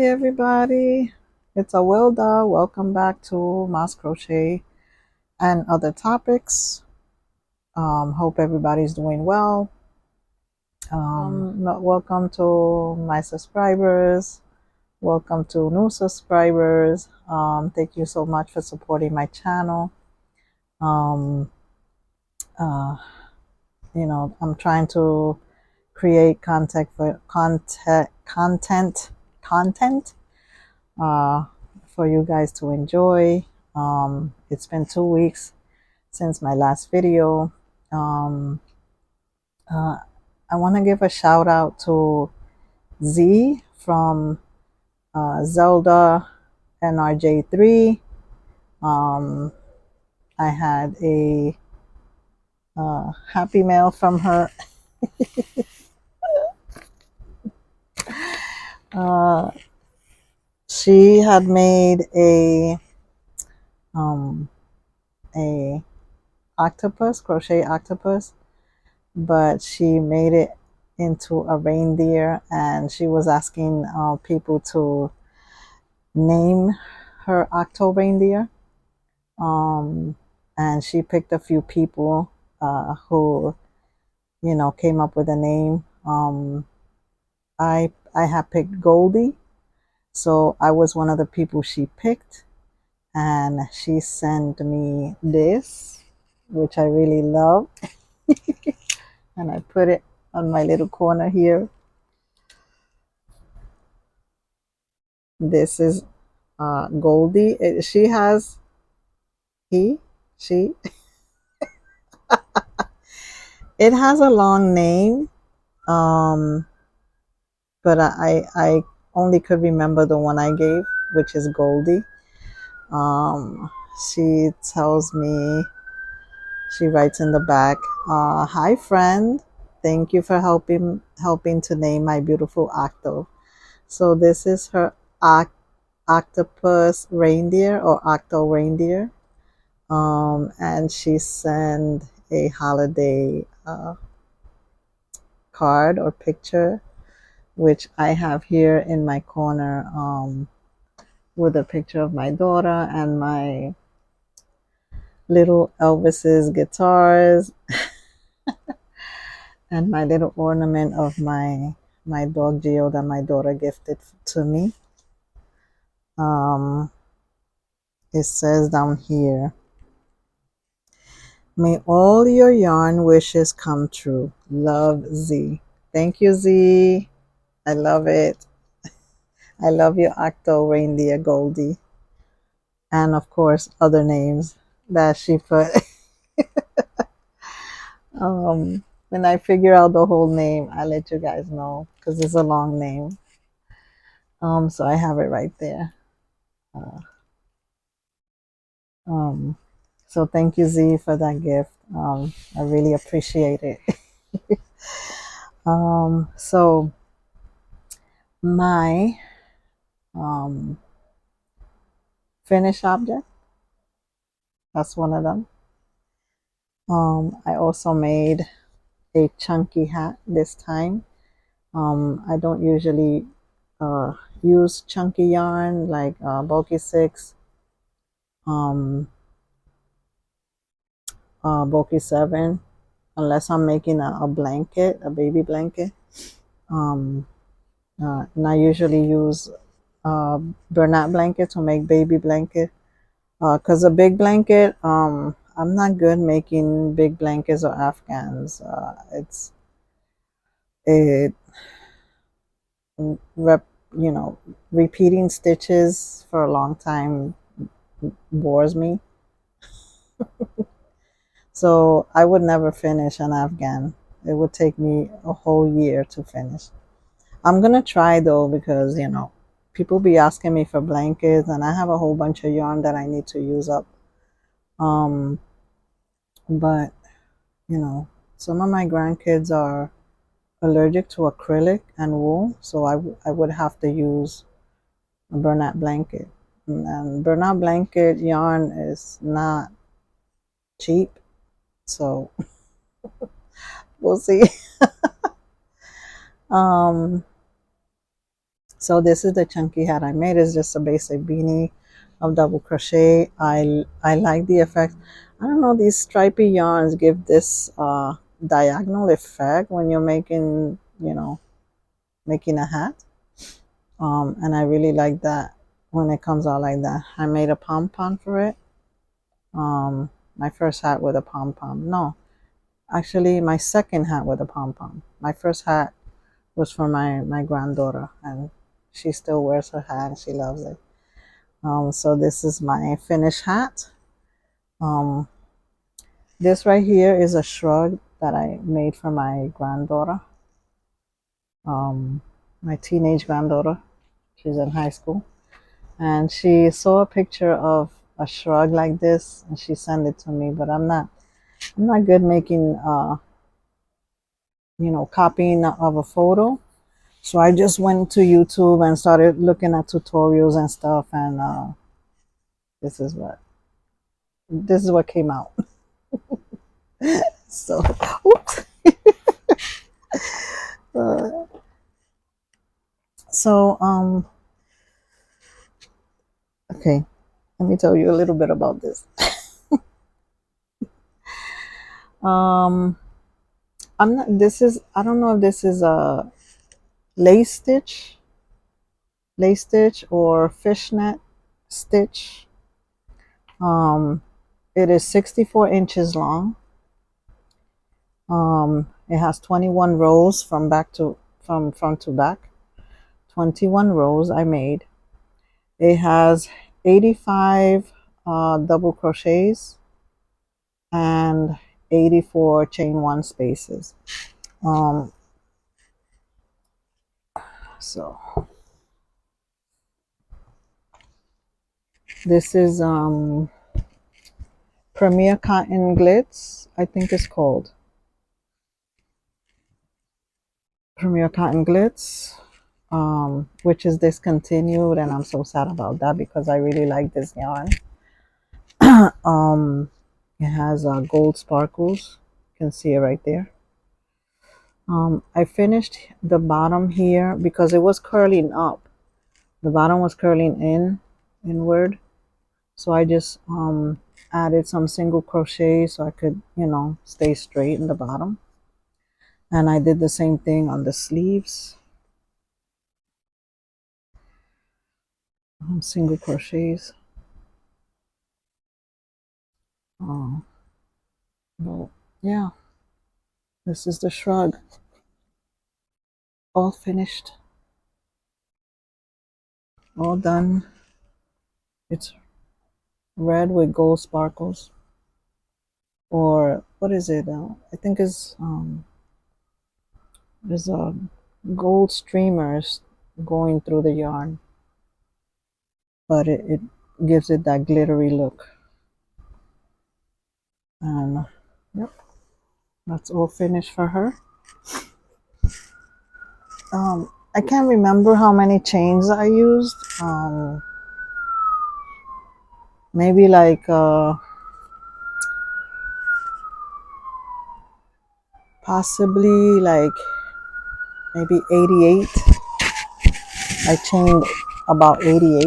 Hi everybody, it's Awilda. Welcome back to Mass Crochet and other topics. Hope everybody's doing well. Welcome to my subscribers. Welcome to new subscribers. Thank you so much for supporting my channel. Um, uh, I'm trying to create content uh, for you guys to enjoy. It's been 2 weeks since my last video. Um, I want to give a shout out to Z from Zelda NRJ3. Um, I had a happy mail from her. uh, she had made um, a crochet octopus, but she made it into a reindeer, and she was asking people to name her octo reindeer. And she picked a few people who came up with a name. I had picked Goldie, so I was one of the people she picked, and she sent me this, which I really love. And I put it on my little corner here. This is Goldie. She has she. It has a long name, um, but I only could remember the one I gave, which is Goldie. Um, she tells me, she writes in the back, "Hi friend, thank you for helping to name my beautiful octo." So this is her octopus reindeer or octo reindeer. And she sent a holiday card or picture, which I have here in my corner, with a picture of my daughter and my little Elvis's guitars and my little ornament of my dog Geo that my daughter gifted to me. It says down here, "May all your yarn wishes come true. Love, Z." Thank you, Z. I love it. I love your octo reindeer, Goldie. And of course, other names that she put. When I figure out the whole name, I'll let you guys know because it's a long name. So I have it right there. Uh, um, so thank you, Z, for that gift. I really appreciate it. So my um, finished object, that's one of them. I also made a chunky hat this time. I don't usually use chunky yarn like bulky 6, um, bulky 7, unless I'm making a blanket, a baby blanket. Um, and I usually use burlap blanket to make baby blanket. Because a big blanket, I'm not good making big blankets or Afghans. It rep, repeating stitches for a long time bores me. So I would never finish an Afghan. It would take me a whole year to finish. I'm gonna try though, because people be asking me for blankets, and I have a whole bunch of yarn that I need to use up. Um, but some of my grandkids are allergic to acrylic and wool, so I would have to use a burlap blanket. And burlap blanket yarn is not cheap, so we'll see. um, So this is the chunky hat I made. It's just a basic beanie of double crochet. I like the effect. I don't know, these stripy yarns give this diagonal effect when you're making, making a hat. And I really like that when it comes out like that. I made a pom-pom for it. My first hat with a pom-pom. No, actually my second hat with a pom-pom. My first hat was for my granddaughter, and she still wears her hat and she loves it. So this is my finished hat. Um, this right here is a shrug that I made for my granddaughter, my teenage granddaughter. She's in high school, and she saw a picture of a shrug like this, and she sent it to me. But I'm not good making copying of a photo. So I just went to YouTube and started looking at tutorials and stuff, and this is what came out. So, oops. Uh, so, okay, let me tell you a little bit about this. Um, I'm not. This is. I don't know if this is a lace stitch, or fishnet stitch. It is 64 inches long. It has 21 rows from front to back. 21 rows I made. It has 85 double crochets and 84 chain one spaces. Um, so this is Premier Cotton Glitz, I think it's called. Premier Cotton Glitz, which is discontinued, and I'm so sad about that because I really like this yarn. It has gold sparkles. You can see it right there. I finished the bottom here because it was curling up. The bottom was curling inward. So I just added some single crochet so I could, stay straight in the bottom. And I did the same thing on the sleeves. Single crochets. But yeah, this is the shrug. All finished. All done. It's red with gold sparkles. Or what is it? I think it's there's a gold streamers going through the yarn, but it gives it that glittery look. And yep, that's all finished for her. I can't remember how many chains I used. Maybe like possibly like maybe 88. I chained about 88,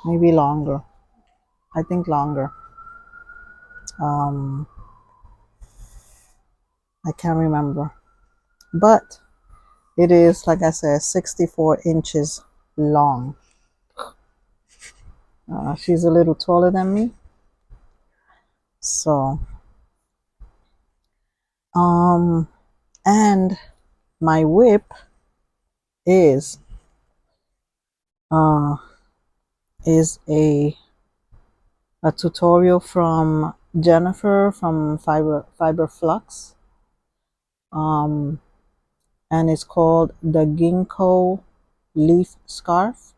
maybe longer. I think longer. Um, I can't remember, but it is, like I said, 64 inches long. She's a little taller than me, so and my whip is uh is a tutorial from Jennifer from Fiber Flux, and it's called the ginkgo leaf scarf.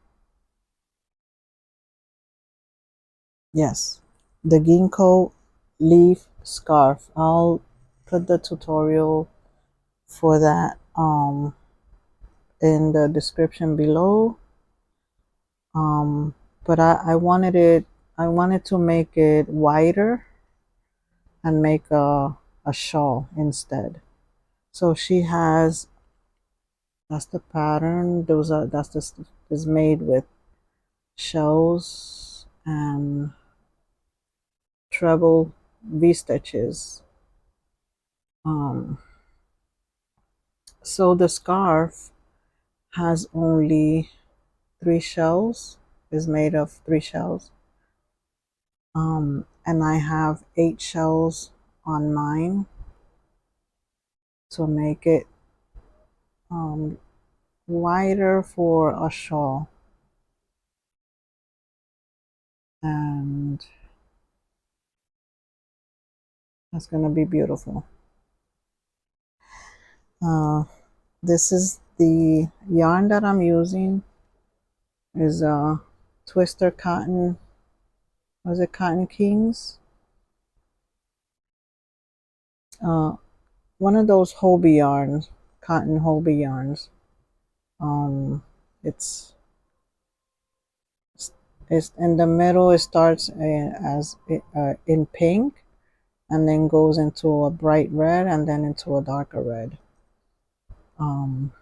Yes, the ginkgo leaf scarf. I'll put the tutorial for that in the description below. But I wanted to make it wider and make a shawl instead. So she has That's the pattern. That's the is made with shells and treble V stitches. Um, so the scarf has only 3 shells. Is made of 3 shells. And I have 8 shells on mine to make it um, wider for a shawl, and that's gonna be beautiful. Uh, this is the yarn that I'm using is Twister Cotton. Was it Cotton Kings? Uh, one of those Hobie yarns, cotton Hobie yarns. Um, it's it's in the middle. It starts as in pink, and then goes into a bright red, and then into a darker red. Um,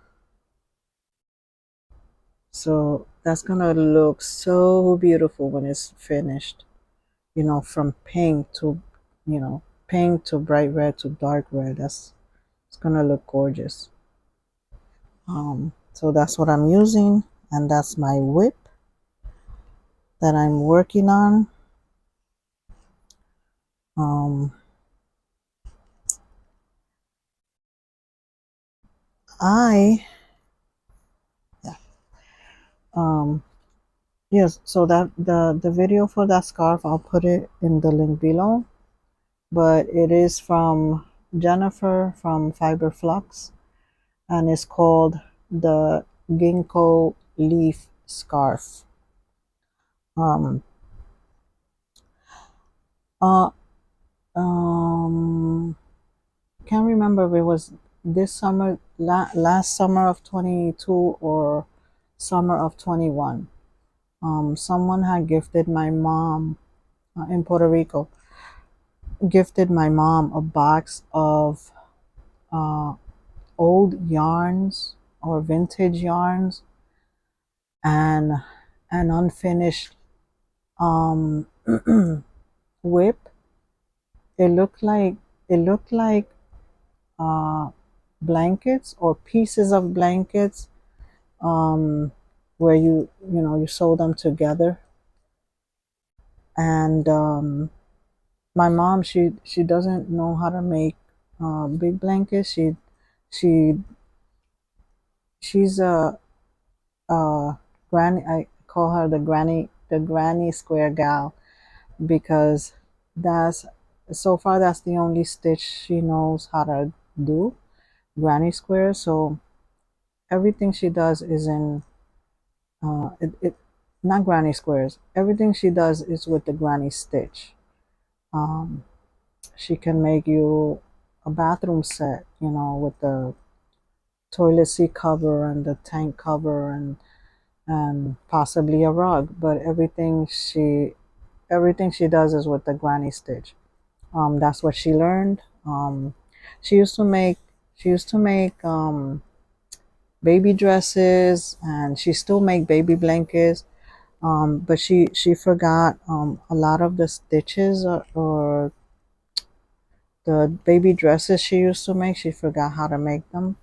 so that's gonna look so beautiful when it's finished. You know, from pink to, you know, pink to bright red to dark red. It's gonna look gorgeous. So that's what I'm using, and that's my whip that I'm working on. Um, I yeah. Um, yes. So that the video for that scarf, I'll put it in the link below. But it is from Jennifer from Fiber Flux, and it's called the ginkgo leaf scarf. Um, uh, um, can't remember if it was this summer, last summer of 22 or summer of 21. Someone had gifted my mom in Puerto Rico, gifted my mom a box of uh, old yarns or vintage yarns and an unfinished um, whip. It looked like it looked like uh, blankets or pieces of blankets, um, where you sew them together. And my mom, she doesn't know how to make big blankets. She she's a granny. I call her the granny square gal, because that's so far that's the only stitch she knows how to do, granny square. So everything she does is in it not granny squares. Everything she does is with the granny stitch. Um, she can make you a bathroom set, with the toilet seat cover and the tank cover, and possibly a rug. But everything she does is with the granny stitch. That's what she learned. She used to make she used to make baby dresses, and she still make baby blankets. But she forgot a lot of the stitches, or the baby dresses she used to make. She forgot how to make them.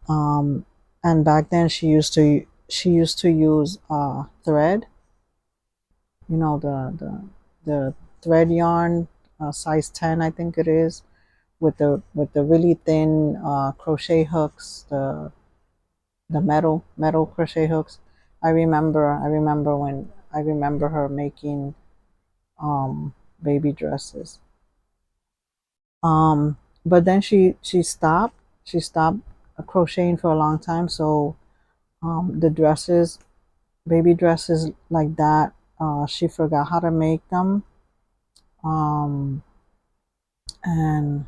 Um, and back then she used to use thread. The thread yarn, size 10, I think it is, with the really thin crochet hooks, the metal crochet hooks. I remember her making baby dresses. But then she stopped crocheting for a long time. So the dresses, baby dresses like that, she forgot how to make them. Um, and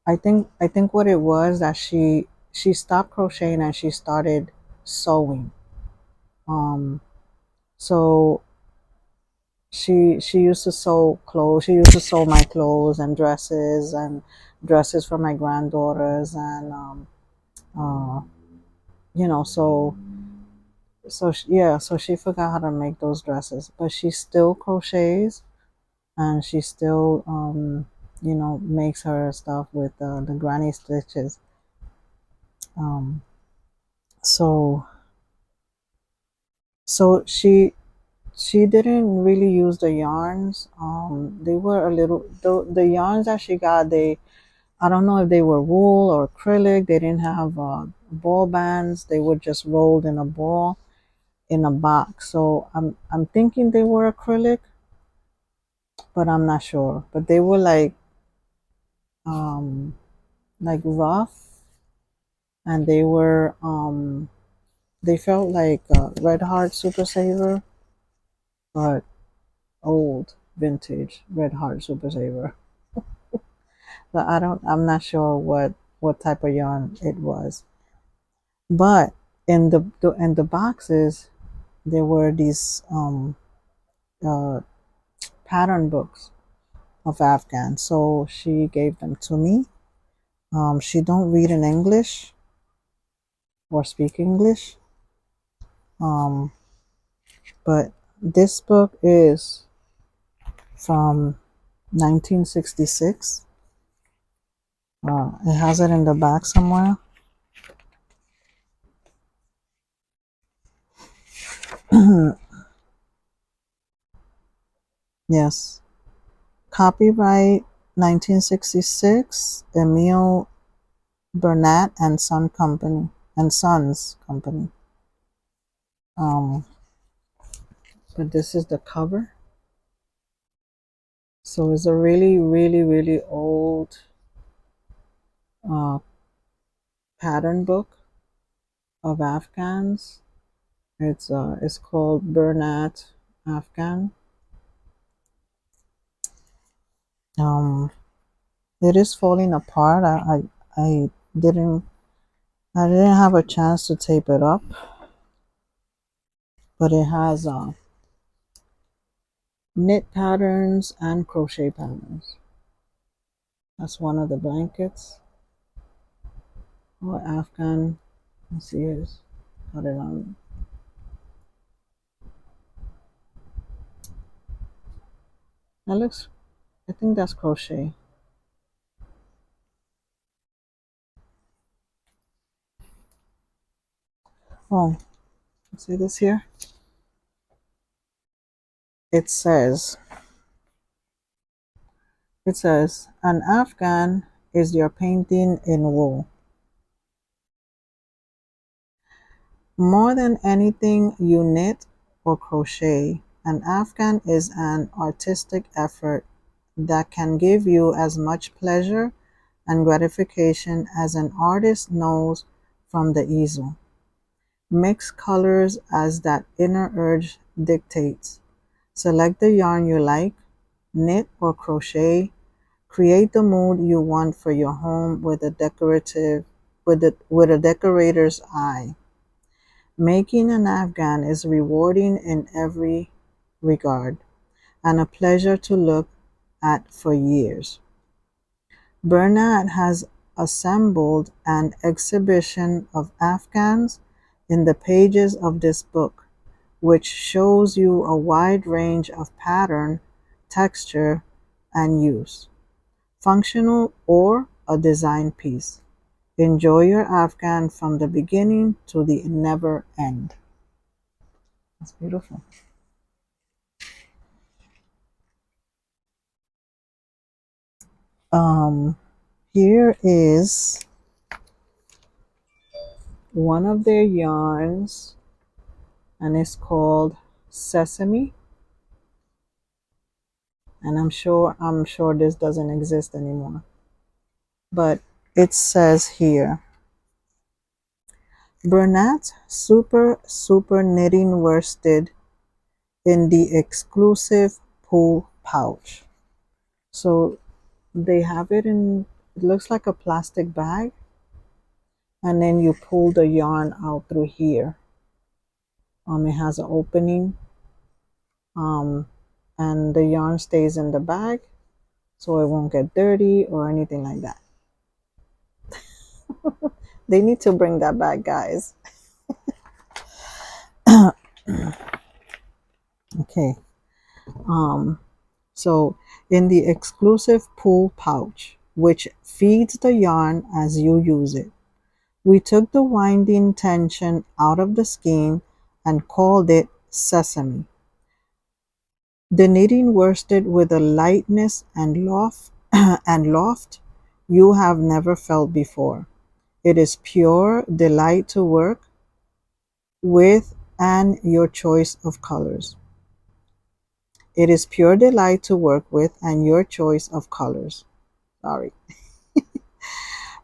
I think what it was that she stopped crocheting and she started sewing. Um, so she used to sew clothes. She used to sew my clothes and dresses, and dresses for my granddaughters, and uh, you know, yeah, so she forgot how to make those dresses, but she still crochets, and she still makes her stuff with the granny stitches. um so so she didn't really use the yarns. They were a little, the yarns that she got, they, I don't know if they were wool or acrylic. They didn't have ball bands. They were just rolled in a ball in a box. So I'm thinking they were acrylic, but I'm not sure. But they were um like rough, and they felt like Red Heart Super Saver, but old vintage Red Heart Super Saver. But I'm not sure what type of yarn it was. But in the boxes there were these uh pattern books of Afghan. So she gave them to me. She don't read in English or speak English. Um, but this book is from 1966. It has it in the back somewhere. Yes. Copyright 1966, Emile Burnett and Sons Company. Um, but this is the cover. So it's a really, really, really old uh, pattern book of Afghans. It's called Burnett Afghan. Um, it is falling apart. I didn't I didn't have a chance to tape it up, but it has knit patterns and crochet patterns. That's one of the blankets. Oh, Afghan. Let's see, it's got it on. That looks. I think that's crochet. Oh, see this here? It says an Afghan is your painting in wool. More than anything you knit or crochet, an Afghan is an artistic effort that can give you as much pleasure and gratification as an artist knows from the easel. Mix colors as that inner urge dictates. Select the yarn you like, knit or crochet. Create the mood you want for your home with a decorator's eye. Making an Afghan is rewarding in every regard, and a pleasure to look at for years. Bernard has assembled an exhibition of Afghans in the pages of this book, which shows you a wide range of pattern, texture, and use, functional or a design piece. Enjoy your Afghan from the beginning to the never end. That's beautiful. Um, Here is one of their yarns, and it's called Sesame. And I'm sure this doesn't exist anymore. But it says here, Bernat super knitting worsted in the exclusive pull pouch. So they have it in, it looks like a plastic bag, and then you pull the yarn out through here. It has an opening, um, and the yarn stays in the bag, so it won't get dirty or anything like that. They need to bring that back, guys. Okay. So in the exclusive pull pouch, which feeds the yarn as you use it, we took the winding tension out of the skein and called it sesame. The knitting worsted with a lightness and loft and loft you have never felt before. It is pure delight to work with and your choice of colors. It is pure delight to work with and your choice of colors. Sorry.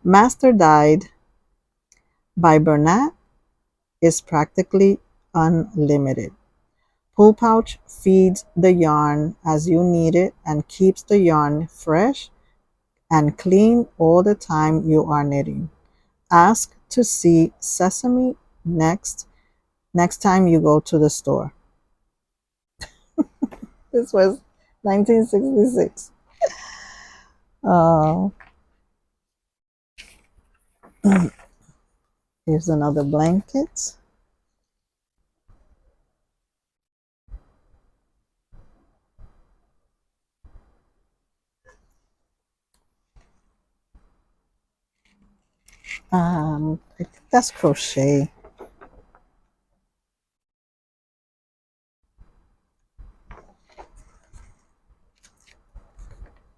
Master dyed by Bernat is practically unlimited. Pull pouch feeds the yarn as you need it and keeps the yarn fresh and clean all the time you are knitting. Ask to see Sesame next time you go to the store. This was 1966. Uh, Here's another blanket. I think that's crochet.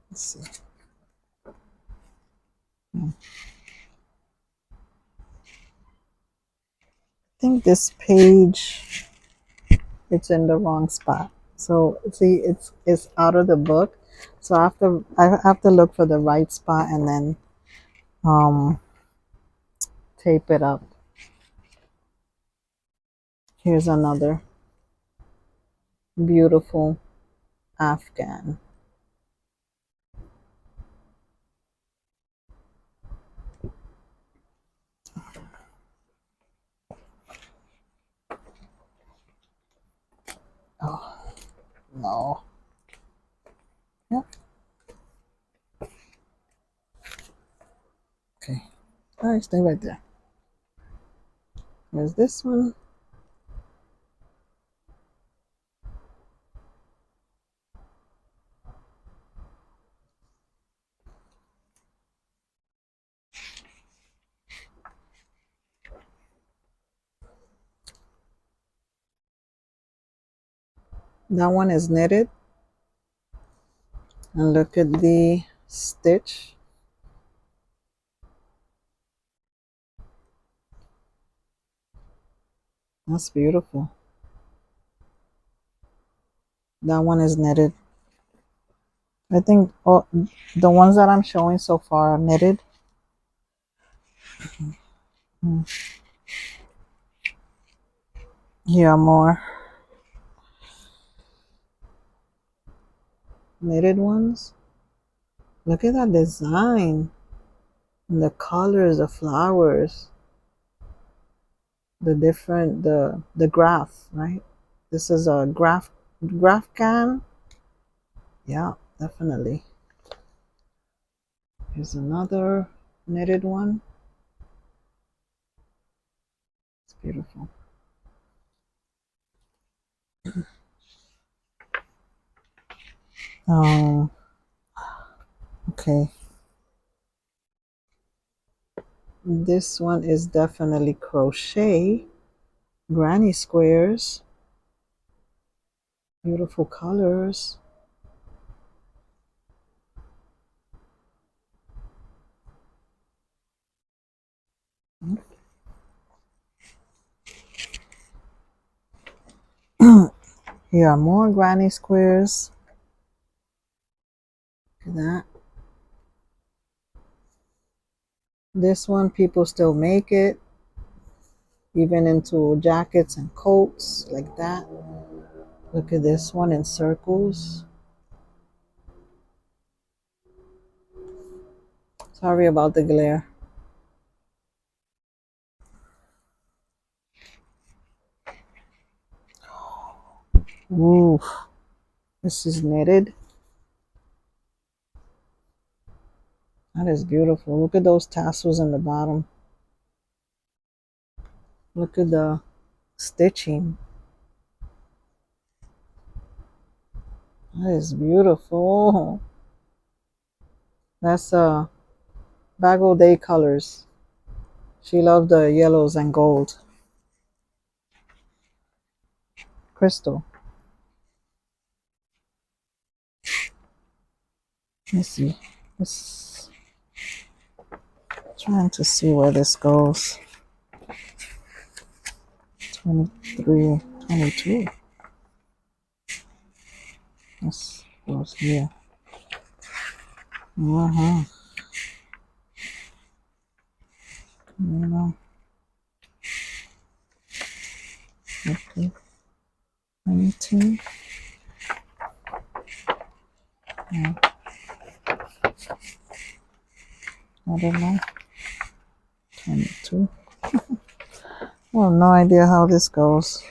Let's see. I think this page, it's in the wrong spot. So see, it's out of the book. So I have to look for the right spot and then um tape it up. Here's another beautiful Afghan. Oh no. Yep. Okay. All right, stay right there. There's this one. That one is knitted. And look at the stitch. That's beautiful. That one is knitted. I think all, the ones that I'm showing so far are knitted. Here are more knitted ones. Look at that design. And the colors, the flowers, the different the graph, right? This is a graph can. Yeah, definitely. Here's another knitted one. It's beautiful. Oh, okay. This one is definitely crochet. Granny squares. Beautiful colors. Here are more granny squares. Look at that. This one, people still make it, even into jackets and coats like that. Look at this one in circles. Sorry about the glare. Ooh, this is knitted. That is beautiful. Look at those tassels in the bottom. Look at the stitching. That is beautiful. That's Bago Day colors. She loved the yellows and gold. Crystal. Let me see. This, trying to see where this goes. 23, 22. This goes here. Uh-huh. You know. Okay. 22. Yeah. I don't know. 22. I have no idea how this goes.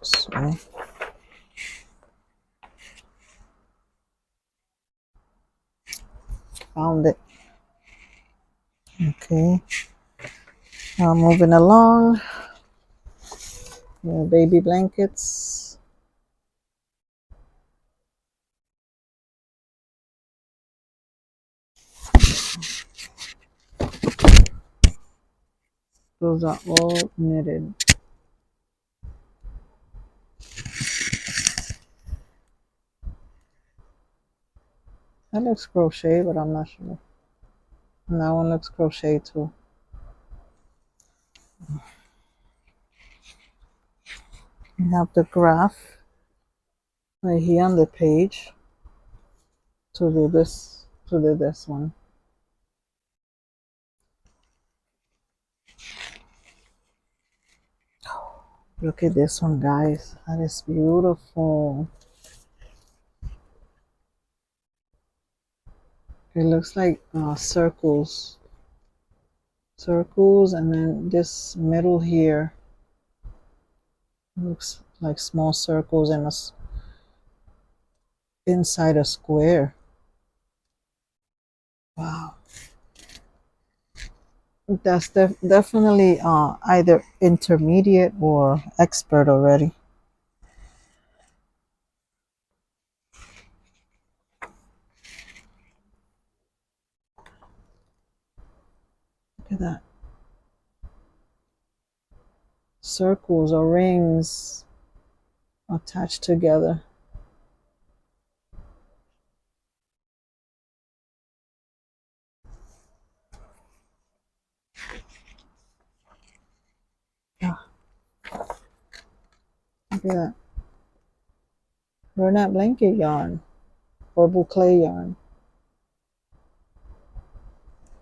So, found it. Okay. Now moving along. Baby blankets. Those are all knitted. That looks crochet, but I'm not sure. And that one looks crochet too. We have the graph right here on the page to do this one. Look at this one, guys. That is beautiful. It looks like circles, and then this middle here looks like small circles and inside a square. Wow. That's definitely either intermediate or expert already. Look at that. Circles or rings attached together. Yeah. Look at that. Bernat blanket yarn or boucle yarn.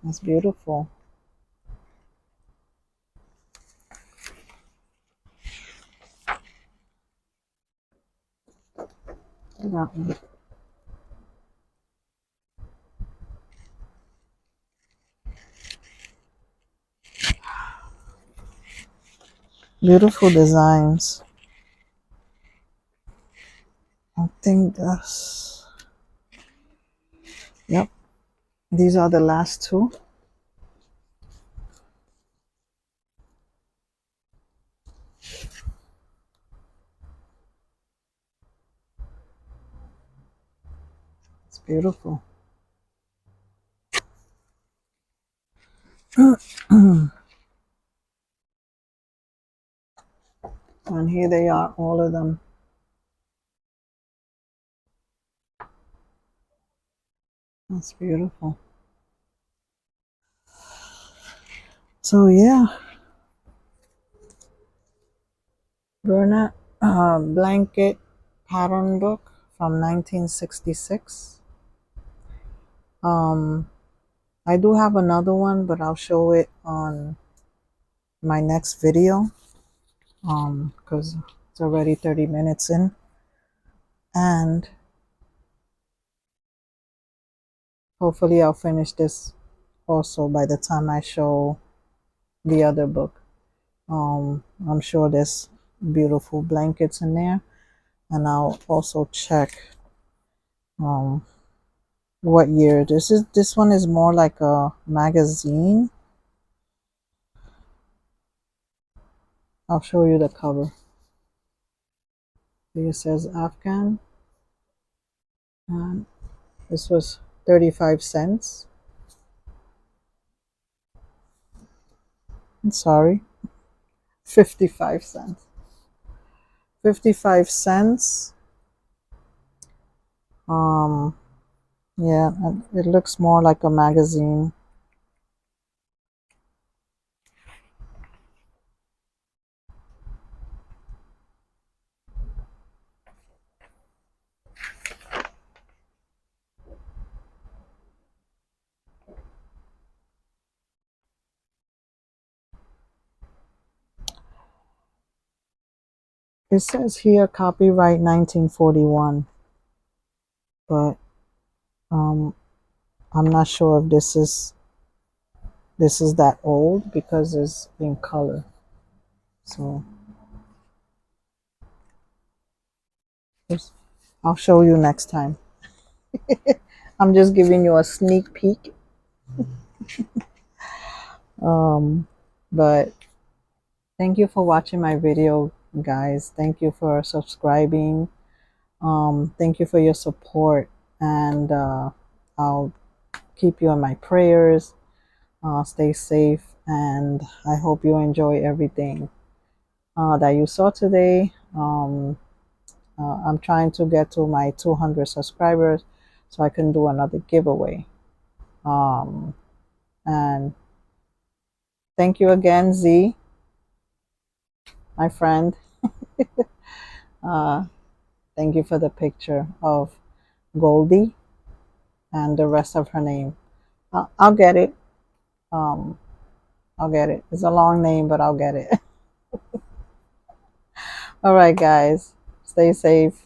That's beautiful. Look at that one. Beautiful designs. I think that's, yep. These are the last two. It's beautiful. And here they are, all of them. That's beautiful. So yeah, Bernat blanket pattern book from 1966. I do have another one, but I'll show it on my next video because it's already 30 minutes in. And hopefully I'll finish this also by the time I show the other book. I'm sure there's beautiful blankets in there, and I'll also check what year this is. This one is more like a magazine. I'll show you the cover. Here it says Afghan, and this was 35 cents. I'm sorry, 55 cents. 55 cents. Um, yeah, and it looks more like a magazine. It says here copyright 1941, but um, I'm not sure if this is that old because it's in color. So I'll show you next time. I'm just giving you a sneak peek. Um, but thank you for watching my video, guys. Thank you for subscribing. Thank you for your support, and I'll keep you in my prayers. Stay safe, and I hope you enjoy everything that you saw today. I'm trying to get to my 200 subscribers so I can do another giveaway. Um, and thank you again, Z, my friend. Uh, thank you for the picture of Goldie and the rest of her name. I'll get it. Um, I'll get it. It's a long name, but I'll get it. All right, guys. Stay safe.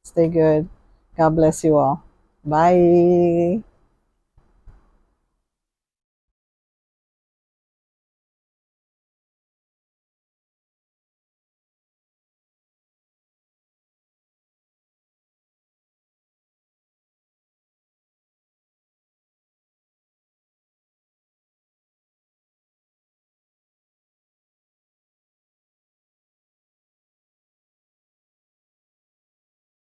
Stay good. God bless you all. Bye.